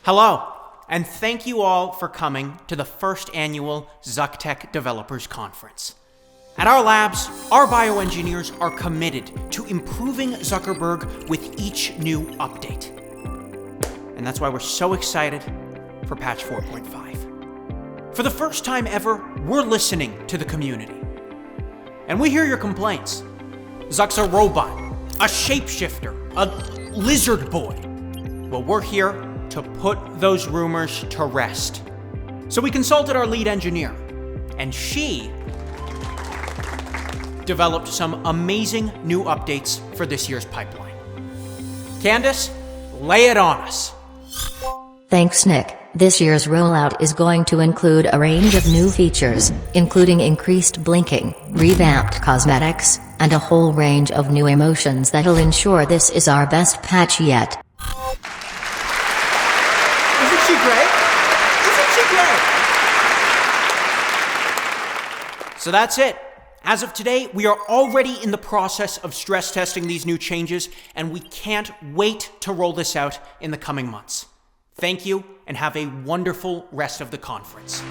Hello, and thank you all for coming to the first annual Zuck Tech Developers Conference. At our labs, our bioengineers are committed to improving Zuckerberg with each new update. And that's why we're so excited for patch 4.5. For the first time ever, we're listening to the community. And we hear your complaints. Zuck's a robot, a shapeshifter, a lizard boy. Well, we're here to put those rumors to rest. So we consulted our lead engineer, and she developed some amazing new updates for this year's pipeline. Candace, lay it on us. Thanks, Nick. This year's rollout is going to include a range of new features, including increased blinking, revamped cosmetics, and a whole range of new emotions that'll ensure this is our best patch yet. Isn't she great? So that's it. As of today, we are already in the process of stress testing these new changes, and we can't wait to roll this out in the coming months. Thank you, and have a wonderful rest of the conference.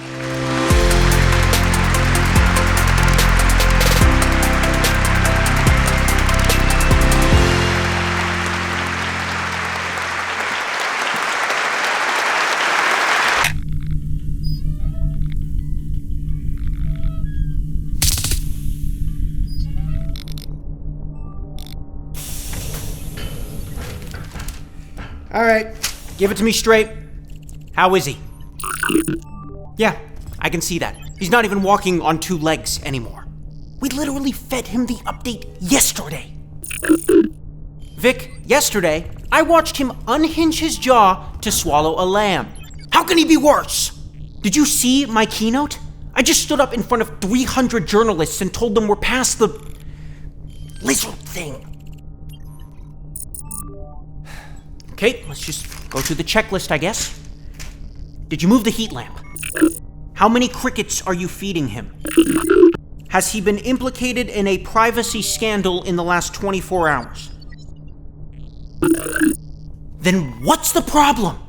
All right, give it to me straight. How is he? Yeah, I can see that. He's not even walking on two legs anymore. We literally fed him the update yesterday. Vic, yesterday, I watched him unhinge his jaw to swallow a lamb. How can he be worse? Did you see my keynote? I just stood up in front of 300 journalists and told them we're past the lizard thing. Okay, let's just go through the checklist, I guess. Did you move the heat lamp? How many crickets are you feeding him? Has he been implicated in a privacy scandal in the last 24 hours? Then what's the problem?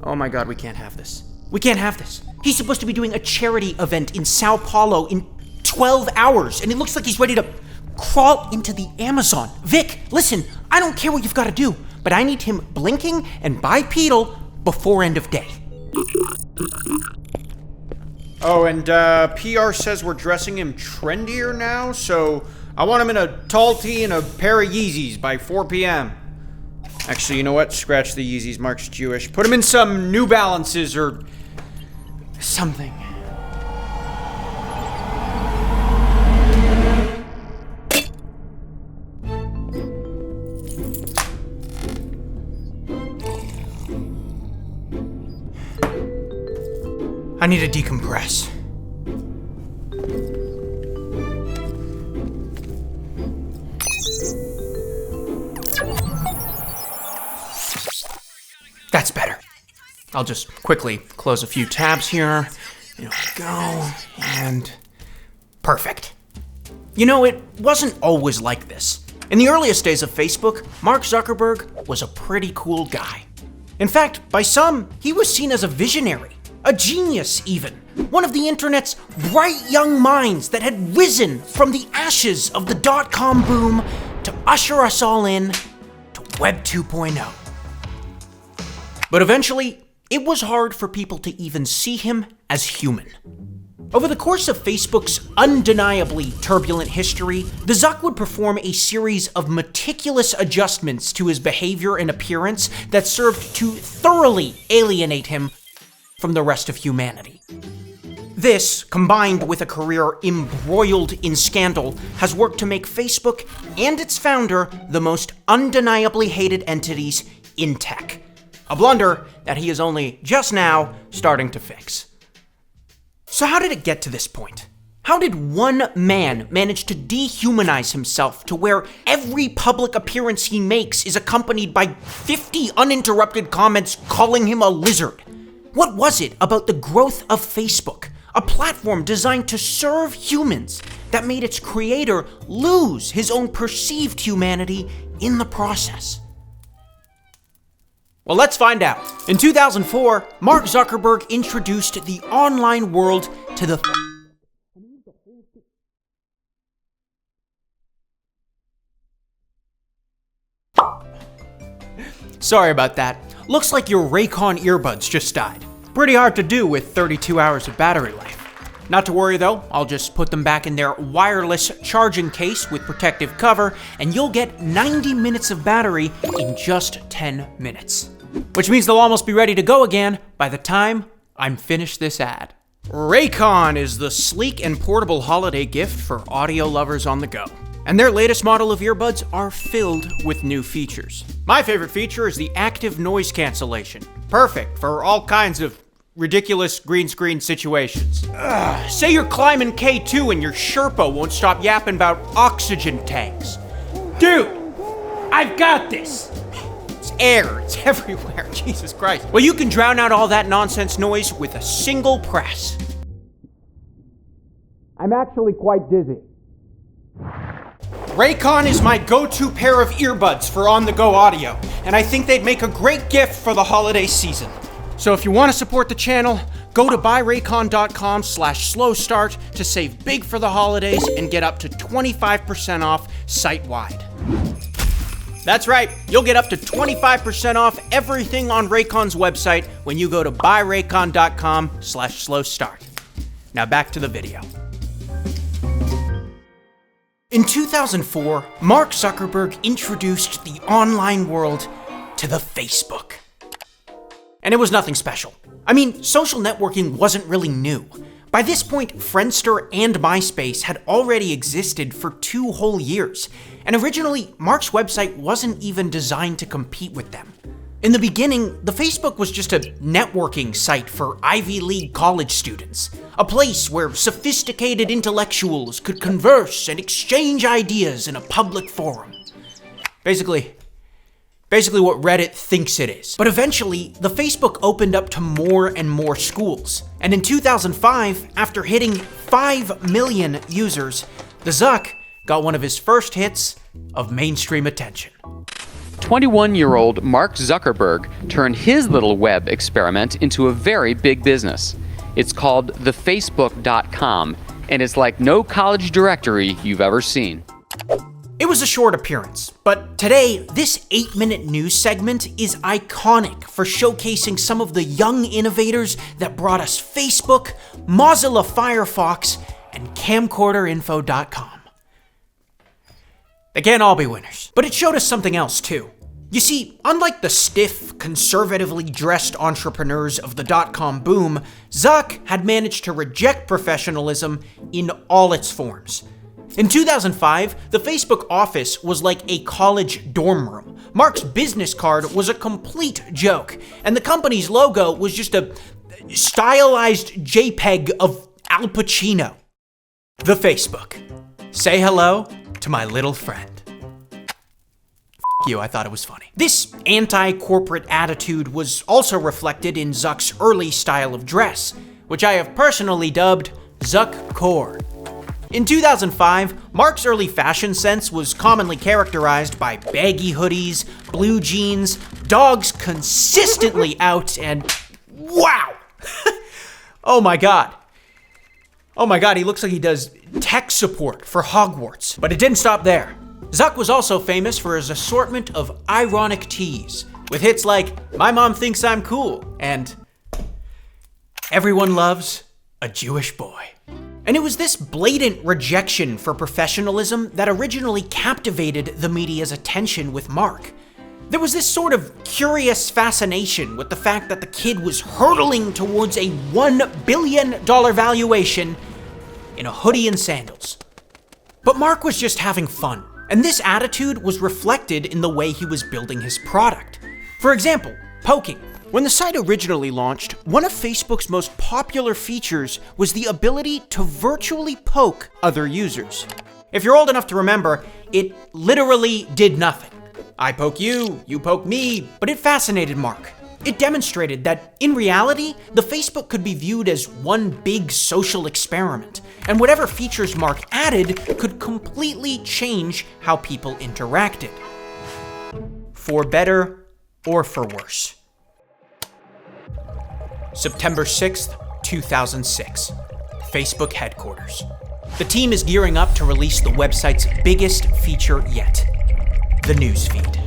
Oh my God, we can't have this. We can't have this. He's supposed to be doing a charity event in Sao Paulo in 12 hours, and it looks like he's ready to crawl into the Amazon. Vic, listen, I don't care what you've got to do, but I need him blinking and bipedal before end of day. Oh, and PR says we're dressing him trendier now, so I want him in a tall tee and a pair of Yeezys by 4 p.m. Actually, you know what? Scratch the Yeezys, Mark's Jewish. Put him in some New Balances or something. I need to decompress. That's better. I'll just quickly close a few tabs here. There we go. And perfect. You know, it wasn't always like this. In the earliest days of Facebook, Mark Zuckerberg was a pretty cool guy. In fact, by some, he was seen as a visionary, a genius even, one of the internet's bright young minds that had risen from the ashes of the dot-com boom to usher us all in to Web 2.0. But eventually, it was hard for people to even see him as human. Over the course of Facebook's undeniably turbulent history, the Zuck would perform a series of meticulous adjustments to his behavior and appearance that served to thoroughly alienate him from the rest of humanity. This, combined with a career embroiled in scandal, has worked to make Facebook and its founder the most undeniably hated entities in tech. A blunder that he is only just now starting to fix. So how did it get to this point? How did one man manage to dehumanize himself to where every public appearance he makes is accompanied by 50 uninterrupted comments calling him a lizard? What was it about the growth of Facebook, a platform designed to serve humans, that made its creator lose his own perceived humanity in the process? Well, let's find out. In 2004, Mark Zuckerberg introduced the online world to the Sorry about that. Looks like your Raycon earbuds just died. Pretty hard to do with 32 hours of battery life. Not to worry though, I'll just put them back in their wireless charging case with protective cover, and you'll get 90 minutes of battery in just 10 minutes. Which means they'll almost be ready to go again by the time I'm finished this ad. Raycon is the sleek and portable holiday gift for audio lovers on the go. And their latest model of earbuds are filled with new features. My favorite feature is the active noise cancellation. Perfect for all kinds of ridiculous green screen situations. Say you're climbing K2 and your Sherpa won't stop yapping about oxygen tanks. Dude, I've got this. It's air, it's everywhere, Jesus Christ. Well, you can drown out all that nonsense noise with a single press. I'm actually quite dizzy. Raycon is my go-to pair of earbuds for on-the-go audio, and I think they'd make a great gift for the holiday season. So if you want to support the channel, go to buyraycon.com/slowstart to save big for the holidays and get up to 25% off site-wide. That's right, you'll get up to 25% off everything on Raycon's website when you go to buyraycon.com/slowstart. Now back to the video. In 2004, Mark Zuckerberg introduced the online world to the Facebook. And it was nothing special. I mean, social networking wasn't really new. By this point, Friendster and MySpace had already existed for 2 whole years, and originally, Mark's website wasn't even designed to compete with them. In the beginning, the Facebook was just a networking site for Ivy League college students, a place where sophisticated intellectuals could converse and exchange ideas in a public forum. Basically what Reddit thinks it is. But eventually, the Facebook opened up to more and more schools. And in 2005, after hitting 5 million users, the Zuck got one of his first hits of mainstream attention. 21-year-old Mark Zuckerberg turned his little web experiment into a very big business. It's called thefacebook.com, and it's like no college directory you've ever seen. It was a short appearance, but today, this 8-minute news segment is iconic for showcasing some of the young innovators that brought us Facebook, Mozilla Firefox, and camcorderinfo.com. They can't all be winners, but it showed us something else too. You see, unlike the stiff, conservatively dressed entrepreneurs of the dot-com boom, Zuck had managed to reject professionalism in all its forms. In 2005, the Facebook office was like a college dorm room. Mark's business card was a complete joke, and the company's logo was just a stylized JPEG of Al Pacino. The Facebook. Say hello to my little friend. You, I thought it was funny. This anti-corporate attitude was also reflected in Zuck's early style of dress, which I have personally dubbed Zuck Core. In 2005, Mark's early fashion sense was commonly characterized by baggy hoodies, blue jeans, dogs consistently out, and wow! Oh my god, he looks like he does tech support for Hogwarts. But it didn't stop there. Zuck was also famous for his assortment of ironic tees, with hits like, "My mom thinks I'm cool," and "Everyone loves a Jewish boy." And it was this blatant rejection for professionalism that originally captivated the media's attention with Mark. There was this sort of curious fascination with the fact that the kid was hurtling towards a $1 billion valuation in a hoodie and sandals. But Mark was just having fun, and this attitude was reflected in the way he was building his product. For example, poking. When the site originally launched, one of Facebook's most popular features was the ability to virtually poke other users. If you're old enough to remember, it literally did nothing. I poke you, you poke me, but it fascinated Mark. It demonstrated that, in reality, the Facebook could be viewed as one big social experiment, and whatever features Mark added could completely change how people interacted. For better or for worse. September 6th, 2006. Facebook headquarters. The team is gearing up to release the website's biggest feature yet, the newsfeed.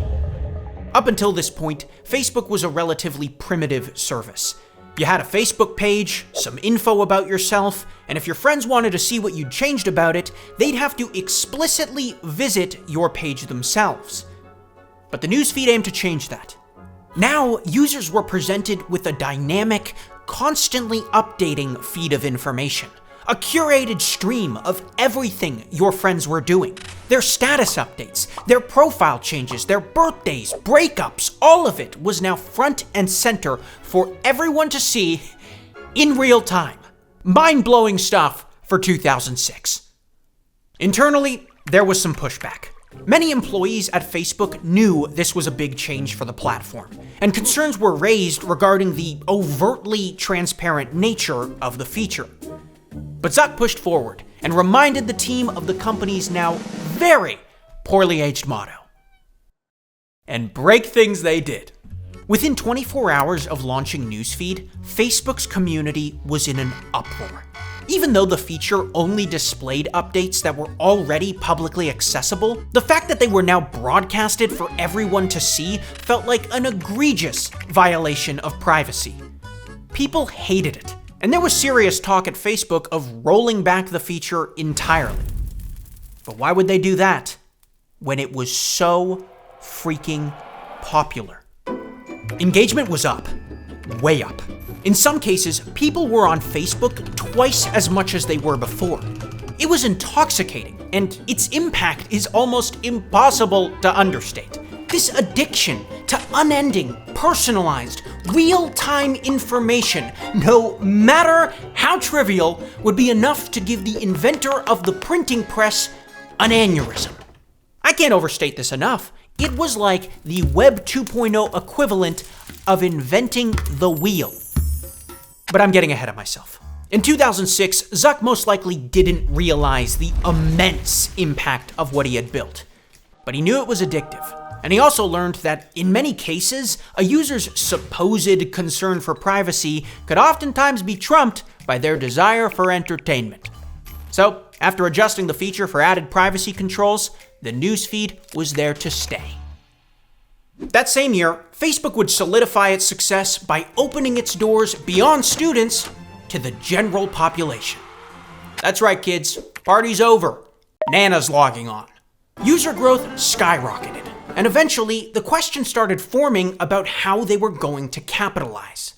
Up until this point, Facebook was a relatively primitive service. You had a Facebook page, some info about yourself, and if your friends wanted to see what you'd changed about it, they'd have to explicitly visit your page themselves. But the newsfeed aimed to change that. Now, users were presented with a dynamic, constantly updating feed of information. A curated stream of everything your friends were doing. Their status updates, their profile changes, their birthdays, breakups, all of it was now front and center for everyone to see in real time. Mind-blowing stuff for 2006. Internally, there was some pushback. Many employees at Facebook knew this was a big change for the platform, and concerns were raised regarding the overtly transparent nature of the feature. But Zuck pushed forward and reminded the team of the company's now very poorly aged motto. And break things they did. Within 24 hours of launching Newsfeed, Facebook's community was in an uproar. Even though the feature only displayed updates that were already publicly accessible, the fact that they were now broadcasted for everyone to see felt like an egregious violation of privacy. People hated it. And there was serious talk at Facebook of rolling back the feature entirely. But why would they do that when it was so freaking popular? Engagement was up, way up. In some cases, people were on Facebook twice as much as they were before. It was intoxicating, and its impact is almost impossible to understate. This addiction to unending, personalized, real-time information, no matter how trivial, would be enough to give the inventor of the printing press an aneurysm. I can't overstate this enough. It was like the Web 2.0 equivalent of inventing the wheel. But I'm getting ahead of myself. In 2006, Zuck most likely didn't realize the immense impact of what he had built. But he knew it was addictive. And he also learned that, in many cases, a user's supposed concern for privacy could oftentimes be trumped by their desire for entertainment. So, after adjusting the feature for added privacy controls, the newsfeed was there to stay. That same year, Facebook would solidify its success by opening its doors beyond students to the general population. That's right, kids. Party's over. Nana's logging on. User growth skyrocketed. And eventually, the question started forming about how they were going to capitalize.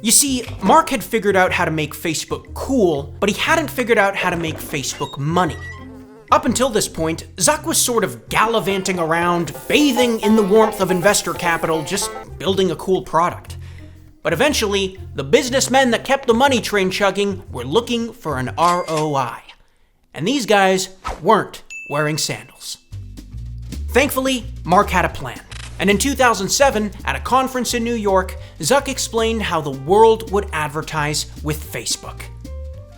You see, Mark had figured out how to make Facebook cool, but he hadn't figured out how to make Facebook money. Up until this point, Zuck was sort of gallivanting around, bathing in the warmth of investor capital, just building a cool product. But eventually, the businessmen that kept the money train chugging were looking for an ROI. And these guys weren't wearing sandals. Thankfully, Mark had a plan. And in 2007, at a conference in New York, Zuck explained how the world would advertise with Facebook.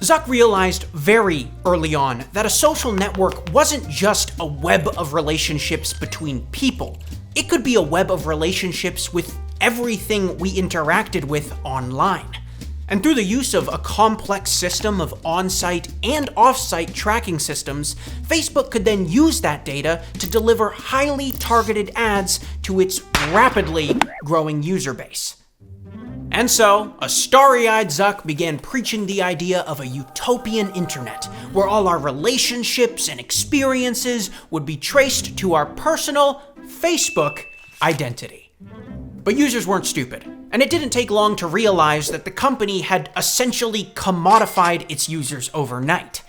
Zuck realized very early on that a social network wasn't just a web of relationships between people. It could be a web of relationships with everything we interacted with online. And through the use of a complex system of on-site and off-site tracking systems, Facebook could then use that data to deliver highly targeted ads to its rapidly growing user base. And so, a starry-eyed Zuck began preaching the idea of a utopian internet, where all our relationships and experiences would be traced to our personal Facebook identity. But users weren't stupid, and it didn't take long to realize that the company had essentially commodified its users overnight,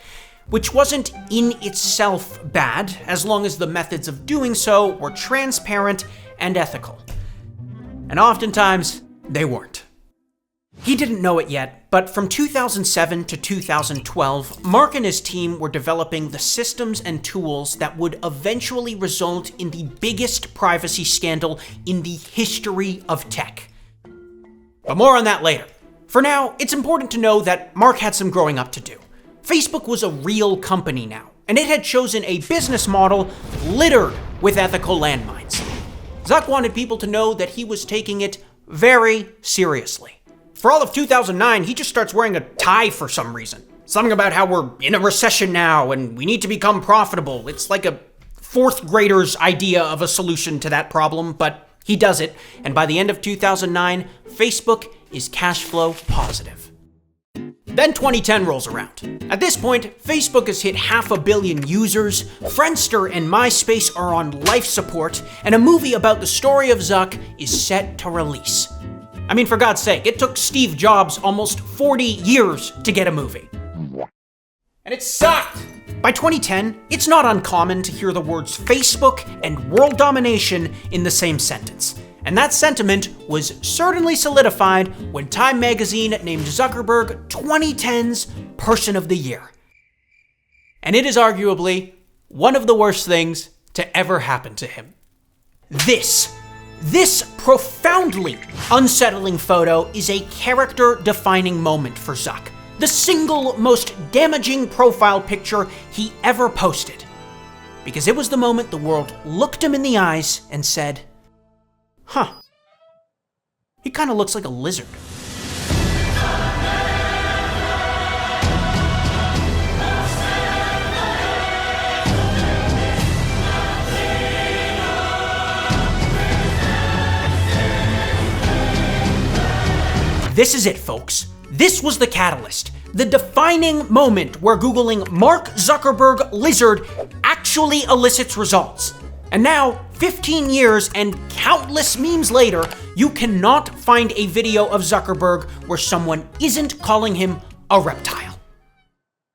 which wasn't in itself bad, as long as the methods of doing so were transparent and ethical. And oftentimes, they weren't. He didn't know it yet, but from 2007 to 2012, Mark and his team were developing the systems and tools that would eventually result in the biggest privacy scandal in the history of tech. But more on that later. For now, it's important to know that Mark had some growing up to do. Facebook was a real company now, and it had chosen a business model littered with ethical landmines. Zuck wanted people to know that he was taking it very seriously. For all of 2009, he just starts wearing a tie for some reason. Something about how we're in a recession now and we need to become profitable. It's like a fourth grader's idea of a solution to that problem, but he does it. And by the end of 2009, Facebook is cash flow positive. Then 2010 rolls around. At this point, Facebook has hit 500 million users, Friendster and MySpace are on life support, and a movie about the story of Zuck is set to release. I mean, for God's sake, it took Steve Jobs almost 40 years to get a movie. And it sucked! By 2010, it's not uncommon to hear the words Facebook and world domination in the same sentence. And that sentiment was certainly solidified when Time magazine named Zuckerberg 2010's Person of the Year. And it is arguably one of the worst things to ever happen to him. This profoundly unsettling photo is a character-defining moment for Zuck. The single most damaging profile picture he ever posted. Because it was the moment the world looked him in the eyes and said, huh, he kind of looks like a lizard. This is it, folks. This was the catalyst, the defining moment where Googling Mark Zuckerberg lizard actually elicits results. And now, 15 years and countless memes later, you cannot find a video of Zuckerberg where someone isn't calling him a reptile.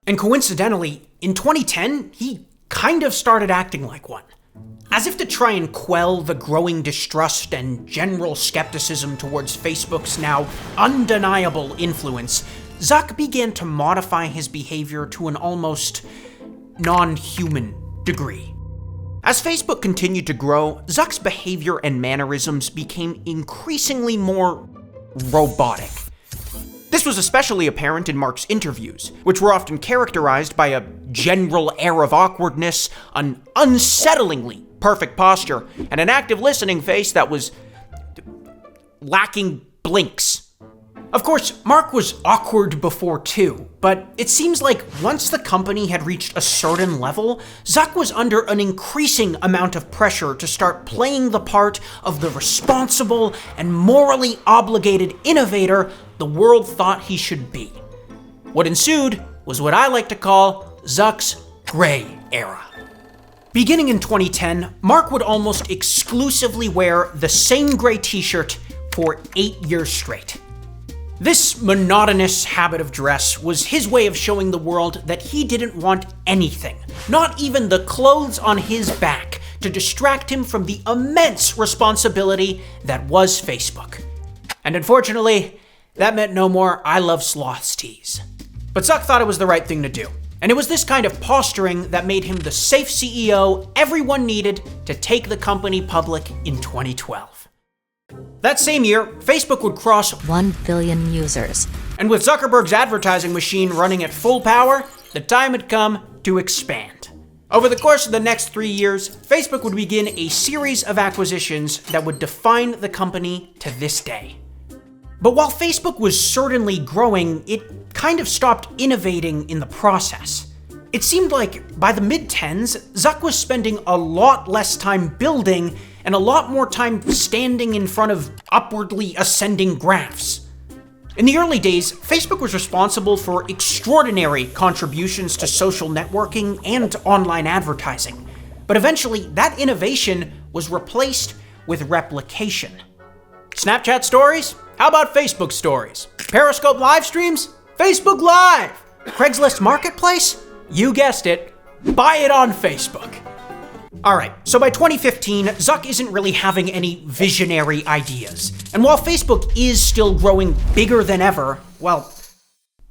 And coincidentally, in 2010, he kind of started acting like one. As if to try and quell the growing distrust and general skepticism towards Facebook's now undeniable influence, Zuck began to modify his behavior to an almost non-human degree. As Facebook continued to grow, Zuck's behavior and mannerisms became increasingly more robotic. This was especially apparent in Mark's interviews, which were often characterized by a general air of awkwardness, an unsettlingly perfect posture, and an active listening face that was lacking blinks. Of course, Mark was awkward before too, but it seems like once the company had reached a certain level, Zuck was under an increasing amount of pressure to start playing the part of the responsible and morally obligated innovator the world thought he should be. What ensued was what I like to call Zuck's gray era. Beginning in 2010, Mark would almost exclusively wear the same gray t-shirt for 8 years straight. This monotonous habit of dress was his way of showing the world that he didn't want anything, not even the clothes on his back, to distract him from the immense responsibility that was Facebook. And unfortunately, that meant no more I Love Sloths tees. But Zuck thought it was the right thing to do, and it was this kind of posturing that made him the safe CEO everyone needed to take the company public in 2012. That same year, Facebook would cross 1 billion users. And with Zuckerberg's advertising machine running at full power, the time had come to expand. Over the course of the next 3 years, Facebook would begin a series of acquisitions that would define the company to this day. But while Facebook was certainly growing, it kind of stopped innovating in the process. It seemed like by the mid-10s, Zuck was spending a lot less time building and a lot more time standing in front of upwardly ascending graphs. In the early days, Facebook was responsible for extraordinary contributions to social networking and online advertising. But eventually, that innovation was replaced with replication. Snapchat stories? How about Facebook stories? Periscope live streams? Facebook Live! Craigslist Marketplace? You guessed it, buy it on Facebook. Alright, so by 2015, Zuck isn't really having any visionary ideas. And while Facebook is still growing bigger than ever, well,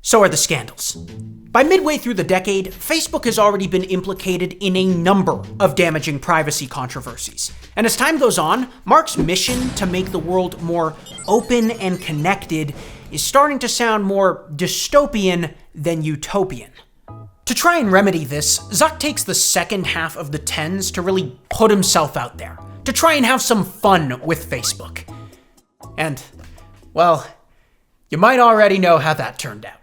so are the scandals. By midway through the decade, Facebook has already been implicated in a number of damaging privacy controversies. And as time goes on, Mark's mission to make the world more open and connected is starting to sound more dystopian than utopian. To try and remedy this, Zuck takes the second half of the tens to really put himself out there, to try and have some fun with Facebook. And, well, you might already know how that turned out.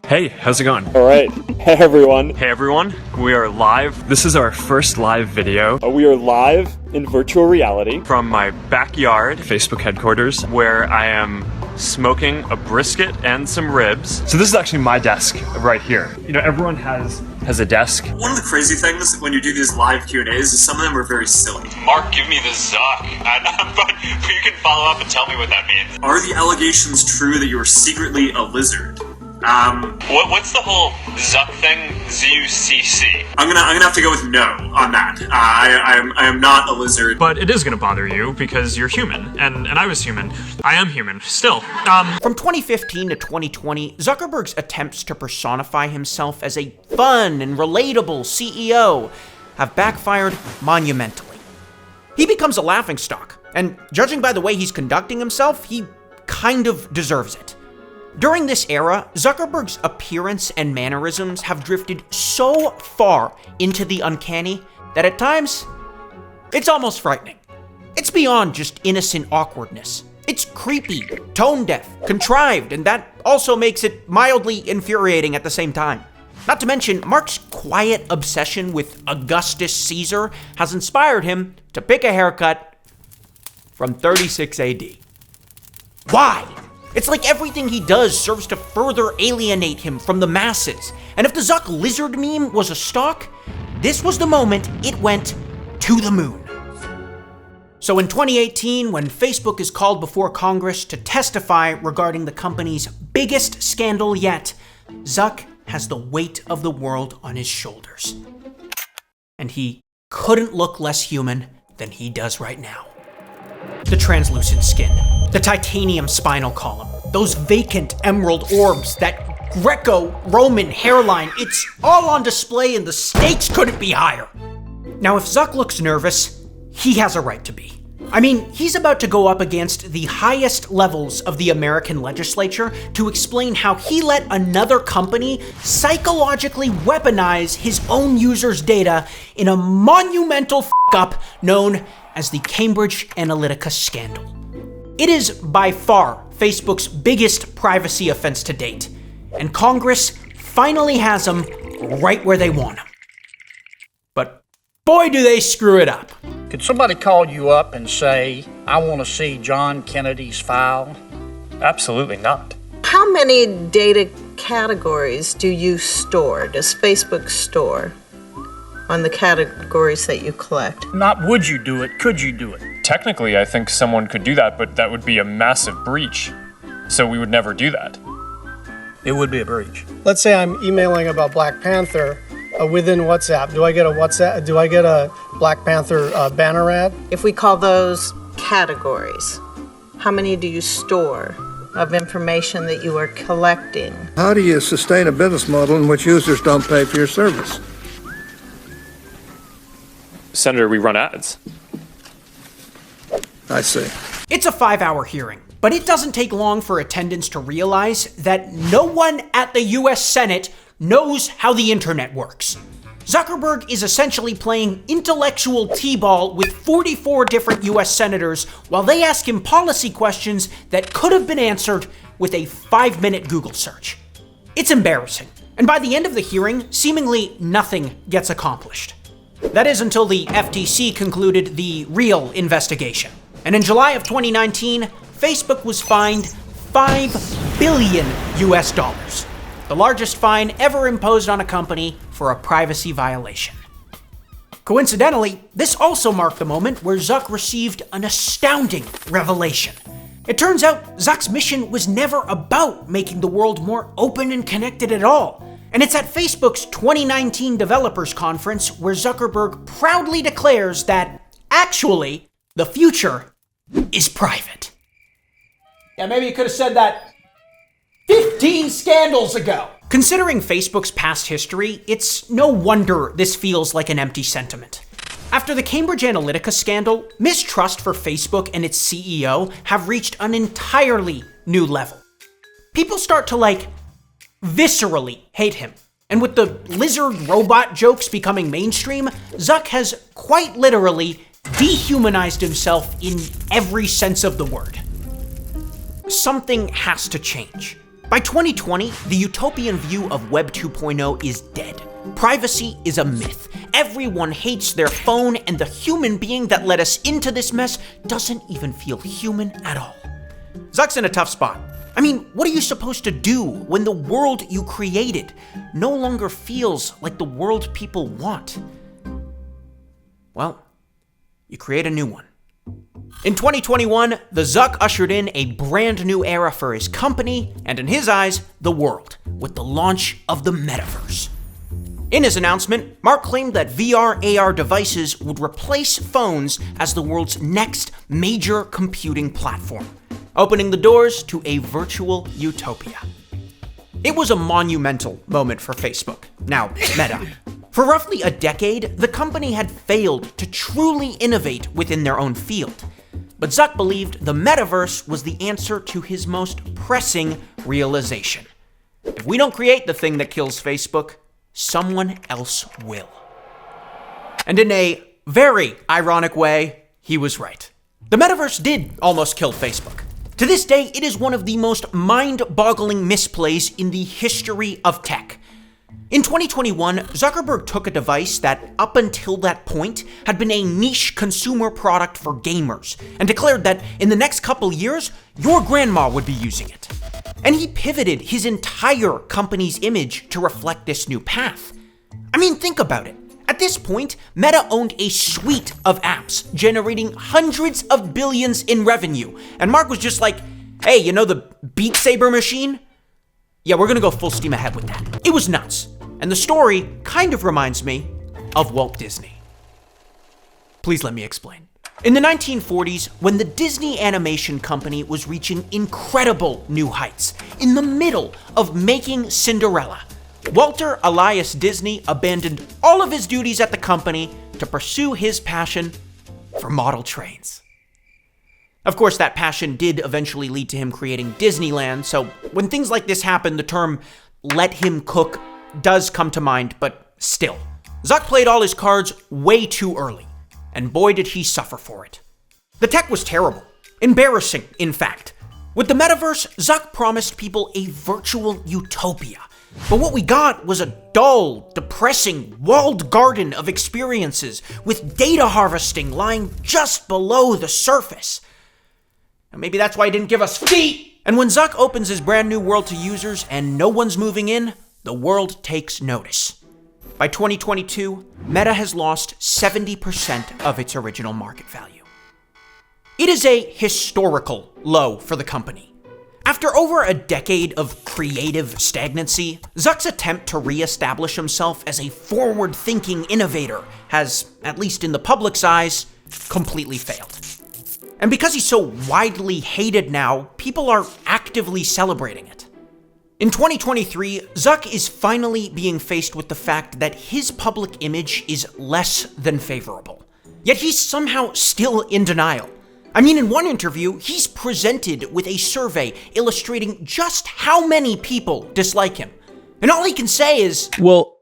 Hey, how's it going? All right. Hey, everyone. Hey, everyone. We are live. This is our first live video We are live in virtual reality. from my backyard, Facebook headquarters, where I am smoking a brisket and some ribs. So this is actually my desk right here. You know, everyone has a desk. One of the crazy things when you do these live Q&As is some of them are very silly. Mark, give me the Zuck. But you can follow up and tell me what that means. Are the allegations true that you are secretly a lizard? What's the whole Zuck thing? ZUCC. I'm gonna have to go with no on that. I am not a lizard. But it is going to bother you because you're human, and I was human. I am human, still. From 2015 to 2020, Zuckerberg's attempts to personify himself as a fun and relatable CEO have backfired monumentally. He becomes a laughingstock, and judging by the way he's conducting himself, he kind of deserves it. During this era, Zuckerberg's appearance and mannerisms have drifted so far into the uncanny that at times, it's almost frightening. It's beyond just innocent awkwardness. It's creepy, tone-deaf, contrived, and that also makes it mildly infuriating at the same time. Not to mention, Mark's quiet obsession with Augustus Caesar has inspired him to pick a haircut from 36 AD. Why? It's like everything he does serves to further alienate him from the masses. And if the Zuck lizard meme was a stock, this was the moment it went to the moon. So in 2018, when Facebook is called before Congress to testify regarding the company's biggest scandal yet, Zuck has the weight of the world on his shoulders. And he couldn't look less human than he does right now. The translucent skin, the titanium spinal column, those vacant emerald orbs, that Greco-Roman hairline, it's all on display and the stakes couldn't be higher. Now, if Zuck looks nervous, he has a right to be. I mean, he's about to go up against the highest levels of the American legislature to explain how he let another company psychologically weaponize his own users' data in a monumental f***up known as the Cambridge Analytica scandal. It is by far Facebook's biggest privacy offense to date, and Congress finally has them right where they want them. But boy, do they screw it up. Could somebody call you up and say, I want to see John Kennedy's file? Absolutely not. How many data categories do you store? Does Facebook store on the categories that you collect? Not would you do it, could you do it? Technically, I think someone could do that, but that would be a massive breach. So we would never do that. It would be a breach. Let's say I'm emailing about Black Panther within WhatsApp. Do I get a Black Panther banner ad? If we call those categories, how many do you store of information that you are collecting? How do you sustain a business model in which users don't pay for your service? Senator, we run ads. I see. It's a 5-hour hearing, but it doesn't take long for attendants to realize that no one at the US Senate knows how the internet works. Zuckerberg is essentially playing intellectual t-ball with 44 different US senators while they ask him policy questions that could have been answered with a 5-minute Google search. It's embarrassing, and by the end of the hearing, seemingly nothing gets accomplished. That is until the FTC concluded the real investigation. And in July of 2019, Facebook was fined $5 billion US, the largest fine ever imposed on a company for a privacy violation. Coincidentally, this also marked the moment where Zuck received an astounding revelation. It turns out Zuck's mission was never about making the world more open and connected at all. And it's at Facebook's 2019 Developers Conference where Zuckerberg proudly declares that, actually, the future is private. Yeah, maybe you could have said that 15 scandals ago. Considering Facebook's past history, it's no wonder this feels like an empty sentiment. After the Cambridge Analytica scandal, mistrust for Facebook and its CEO have reached an entirely new level. People start to, viscerally hate him. And with the lizard robot jokes becoming mainstream, Zuck has quite literally dehumanized himself in every sense of the word. Something has to change. By 2020, the utopian view of Web 2.0 is dead. Privacy is a myth. Everyone hates their phone, and the human being that led us into this mess doesn't even feel human at all. Zuck's in a tough spot. I mean, what are you supposed to do when the world you created no longer feels like the world people want? Well, you create a new one. In 2021, the Zuck ushered in a brand new era for his company, and in his eyes, the world, with the launch of the Metaverse. In his announcement, Mark claimed that VR/AR devices would replace phones as the world's next major computing platform, opening the doors to a virtual utopia. It was a monumental moment for Facebook, now Meta. For roughly a decade, the company had failed to truly innovate within their own field. But Zuck believed the metaverse was the answer to his most pressing realization. If we don't create the thing that kills Facebook, someone else will. And in a very ironic way, he was right. The metaverse did almost kill Facebook. To this day, it is one of the most mind-boggling misplays in the history of tech. In 2021, Zuckerberg took a device that, up until that point, had been a niche consumer product for gamers, and declared that in the next couple years, your grandma would be using it. And he pivoted his entire company's image to reflect this new path. I mean, think about it. At this point, Meta owned a suite of apps, generating hundreds of billions in revenue, and Mark was just like, hey, you know the Beat Saber machine? Yeah, we're gonna go full steam ahead with that. It was nuts. And the story kind of reminds me of Walt Disney. Please let me explain. In the 1940s, when the Disney Animation Company was reaching incredible new heights, in the middle of making Cinderella, Walter Elias Disney abandoned all of his duties at the company to pursue his passion for model trains. Of course, that passion did eventually lead to him creating Disneyland, so when things like this happen, the term "let him cook" does come to mind, but still. Zuck played all his cards way too early, and boy did he suffer for it. The tech was terrible. Embarrassing, in fact. With the metaverse, Zuck promised people a virtual utopia. But what we got was a dull, depressing, walled garden of experiences with data harvesting lying just below the surface. And maybe that's why he didn't give us feet! And when Zuck opens his brand new world to users and no one's moving in, the world takes notice. By 2022, Meta has lost 70% of its original market value. It is a historical low for the company. After over a decade of creative stagnancy, Zuck's attempt to re-establish himself as a forward-thinking innovator has, at least in the public's eyes, completely failed. And because he's so widely hated now, people are actively celebrating it. In 2023, Zuck is finally being faced with the fact that his public image is less than favorable. Yet he's somehow still in denial. I mean, in one interview, he's presented with a survey illustrating just how many people dislike him. And all he can say is, well,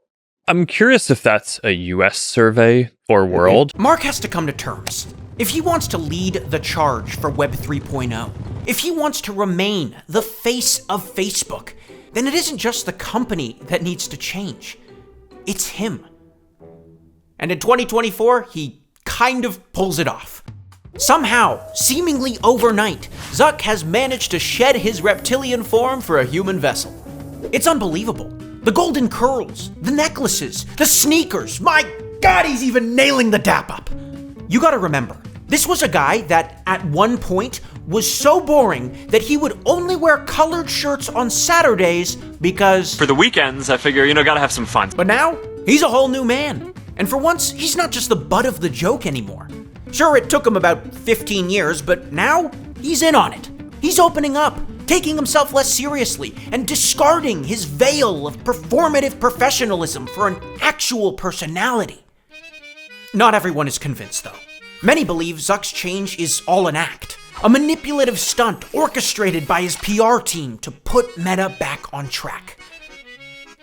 I'm curious if that's a US survey or world. Mark has to come to terms. If he wants to lead the charge for Web 3.0, if he wants to remain the face of Facebook, then it isn't just the company that needs to change. It's him. And in 2024, he kind of pulls it off. Somehow, seemingly overnight, Zuck has managed to shed his reptilian form for a human vessel. It's unbelievable. The golden curls, the necklaces, the sneakers. My God, he's even nailing the dap up. You gotta remember, this was a guy that at one point was so boring that he would only wear colored shirts on Saturdays because... For the weekends, I figure, gotta have some fun. But now, he's a whole new man. And for once, he's not just the butt of the joke anymore. Sure, it took him about 15 years, but now he's in on it. He's opening up, taking himself less seriously, and discarding his veil of performative professionalism for an actual personality. Not everyone is convinced, though. Many believe Zuck's change is all an act, a manipulative stunt orchestrated by his PR team to put Meta back on track.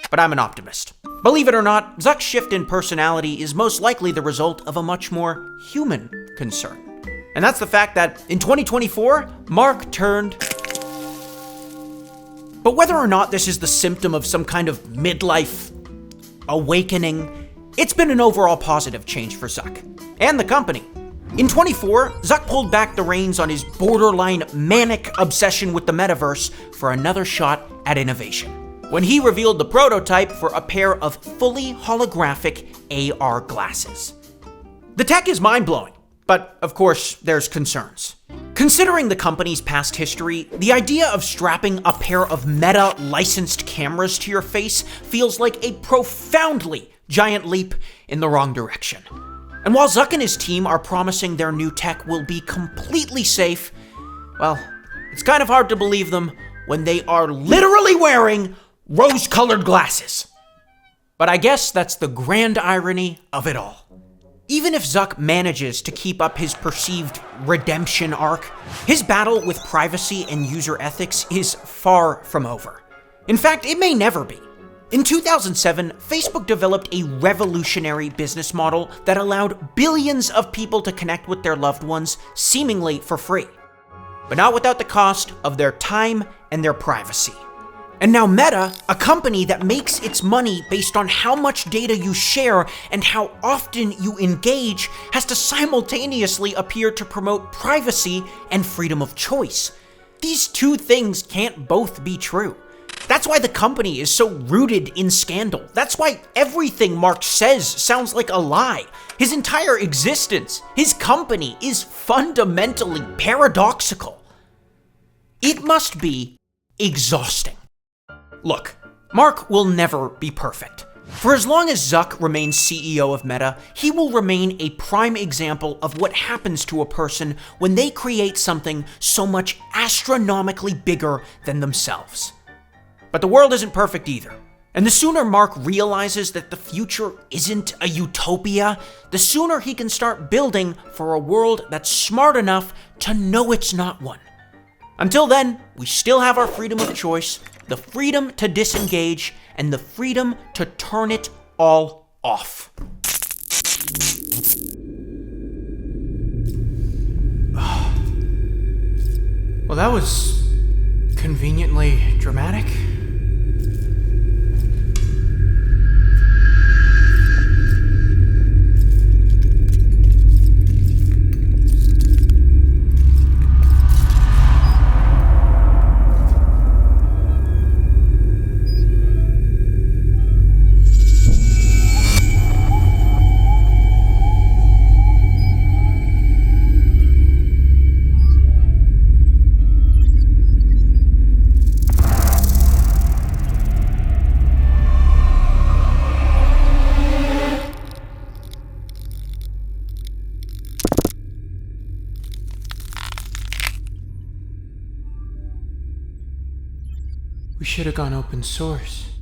But I'm an optimist. Believe it or not, Zuck's shift in personality is most likely the result of a much more human concern. And that's the fact that in 2024, Mark turned... But whether or not this is the symptom of some kind of midlife awakening, it's been an overall positive change for Zuck and the company. In 24, Zuck pulled back the reins on his borderline manic obsession with the metaverse for another shot at innovation, when he revealed the prototype for a pair of fully holographic AR glasses. The tech is mind-blowing, but of course, there's concerns. Considering the company's past history, the idea of strapping a pair of Meta-licensed cameras to your face feels like a profoundly giant leap in the wrong direction. And while Zuck and his team are promising their new tech will be completely safe, well, it's kind of hard to believe them when they are literally wearing rose-colored glasses. But I guess that's the grand irony of it all. Even if Zuck manages to keep up his perceived redemption arc, his battle with privacy and user ethics is far from over. In fact, it may never be. In 2007, Facebook developed a revolutionary business model that allowed billions of people to connect with their loved ones seemingly for free, but not without the cost of their time and their privacy. And now Meta, a company that makes its money based on how much data you share and how often you engage, has to simultaneously appear to promote privacy and freedom of choice. These two things can't both be true. That's why the company is so rooted in scandal. That's why everything Mark says sounds like a lie. His entire existence, his company, is fundamentally paradoxical. It must be exhausting. Look, Mark will never be perfect. For as long as Zuck remains CEO of Meta, he will remain a prime example of what happens to a person when they create something so much astronomically bigger than themselves. But the world isn't perfect either. And the sooner Mark realizes that the future isn't a utopia, the sooner he can start building for a world that's smart enough to know it's not one. Until then, we still have our freedom of choice, the freedom to disengage, and the freedom to turn it all off. Well, that was conveniently dramatic. We should have gone open source.